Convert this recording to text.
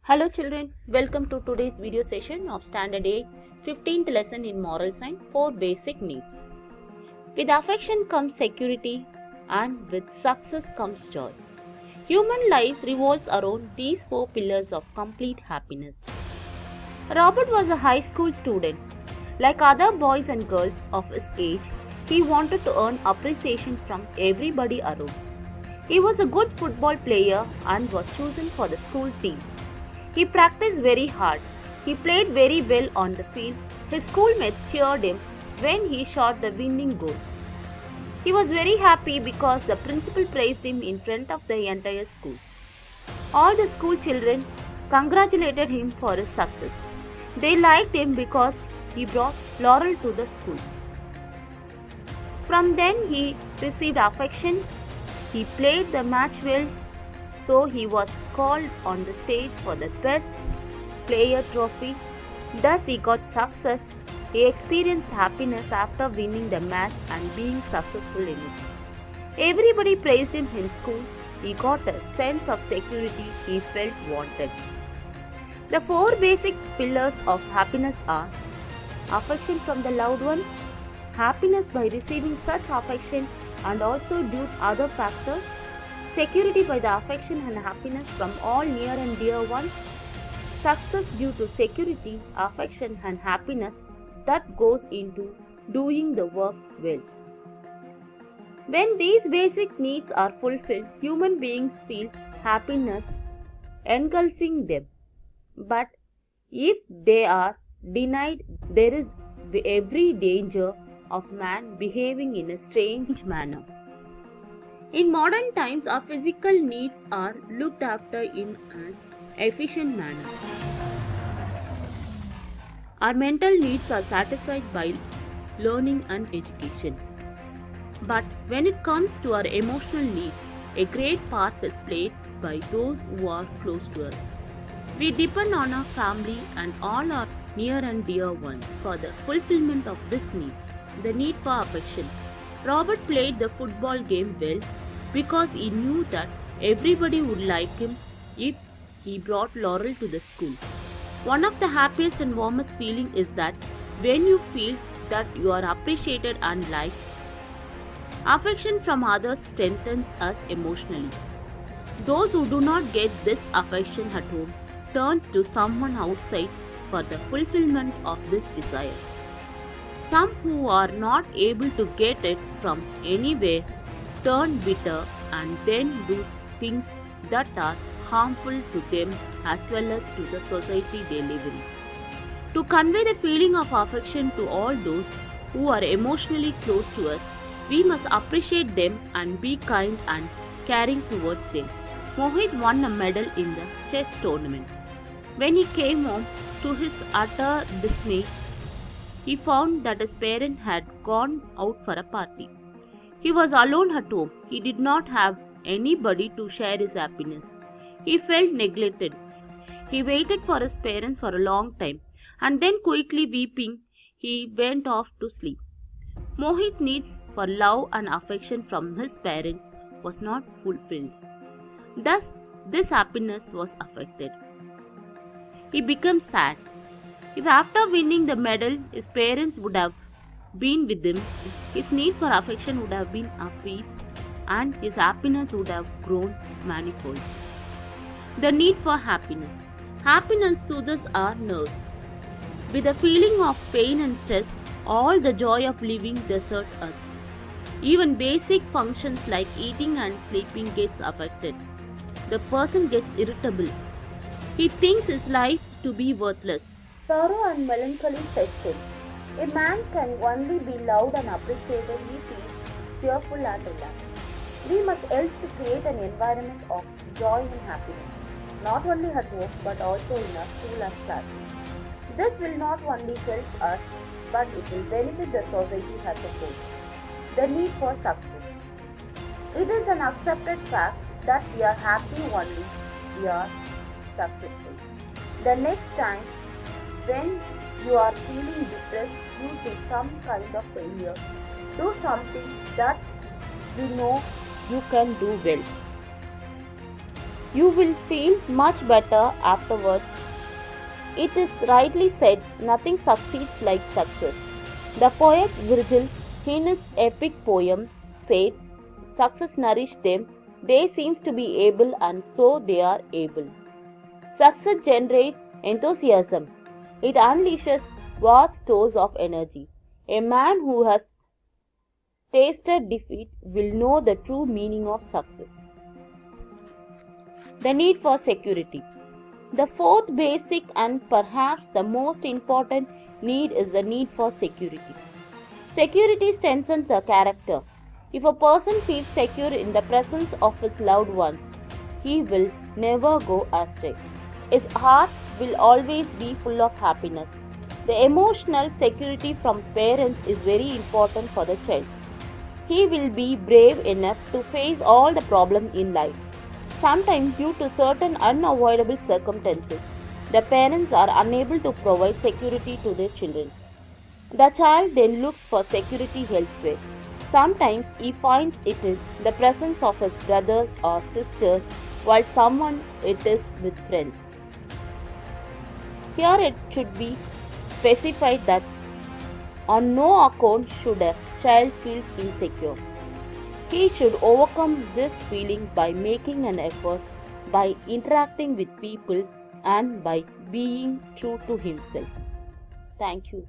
Hello children, welcome to today's video session of Standard 8, 15th lesson in Moral Science, 4 basic needs. With affection comes security and with success comes joy. Human life revolves around these 4 pillars of complete happiness. Robert was a high school student. Like other boys and girls of his age, he wanted to earn appreciation from everybody around. He was a good football player and was chosen for the school team. He practiced very hard. He played very well on the field. His schoolmates cheered him when he shot the winning goal. He was very happy because the principal praised him in front of the entire school. All the school children congratulated him for his success. They liked him because he brought laurel to the school. From then he received affection. He played the match well. So he was called on the stage for the best player trophy. Thus he got success. He experienced happiness after winning the match and being successful in it. Everybody praised him in school. He got a sense of security. He felt wanted. The 4 basic pillars of happiness are affection from the loved one, happiness by receiving such affection and also due to other factors, security by the affection and happiness from all near and dear ones, success due to security, affection and happiness that goes into doing the work well. When these basic needs are fulfilled, human beings feel happiness engulfing them. But if they are denied, there is every danger of man behaving in a strange manner. In modern times, our physical needs are looked after in an efficient manner. Our mental needs are satisfied by learning and education. But when it comes to our emotional needs, a great part is played by those who are close to us. We depend on our family and all our near and dear ones for the fulfillment of this need, the need for affection. Robert played the football game well because he knew that everybody would like him if he brought laurel to the school. One of the happiest and warmest feelings is that when you feel that you are appreciated and liked. Affection from others strengthens us emotionally. Those who do not get this affection at home turns to someone outside for the fulfillment of this desire. Some who are not able to get it from anywhere turn bitter and then do things that are harmful to them as well as to the society they live in. To convey the feeling of affection to all those who are emotionally close to us, we must appreciate them and be kind and caring towards them. Mohit won a medal in the chess tournament. When he came home, to his utter dismay, he found that his parents had gone out for a party. He was alone at home. He did not have anybody to share his happiness. He felt neglected. He waited for his parents for a long time and then quickly weeping, he went off to sleep. Mohit's needs for love and affection from his parents was not fulfilled. Thus, this happiness was affected. He became sad. If after winning the medal, his parents would have been with him, his need for affection would have been appeased and his happiness would have grown manifold. The need for happiness. Happiness soothes our nerves. With a feeling of pain and stress, all the joy of living desert us. Even basic functions like eating and sleeping gets affected. The person gets irritable. He thinks his life to be worthless. Sorrow and melancholy sets in. A man can only be loved and appreciated if he is cheerful and relaxed. We must help to create an environment of joy and happiness, not only at home but also in our school and classroom. This will not only help us, but it will benefit the society as a whole. The need for success. It is an accepted fact that we are happy only we are successful. The next time when you are feeling depressed due to some kind of failure, do something that you know you can do well. You will feel much better afterwards. It is rightly said, nothing succeeds like success. The poet Virgil, in his epic poem, said, "Success nourished them, they seems to be able and so they are able." Success generates enthusiasm. It unleashes vast stores of energy. A man who has tasted defeat will know the true meaning of success. The need for security. The fourth basic and perhaps the most important need is the need for security. Security strengthens the character. If a person feels secure in the presence of his loved ones, he will never go astray. His heart will always be full of happiness. The emotional security from parents is very important for the child. He will be brave enough to face all the problems in life. Sometimes, due to certain unavoidable circumstances, the parents are unable to provide security to their children. The child then looks for security elsewhere. Sometimes he finds it in the presence of his brothers or sisters, while someone it is with friends. Here it should be specified that on no account should a child feel insecure. He should overcome this feeling by making an effort, by interacting with people, and by being true to himself. Thank you.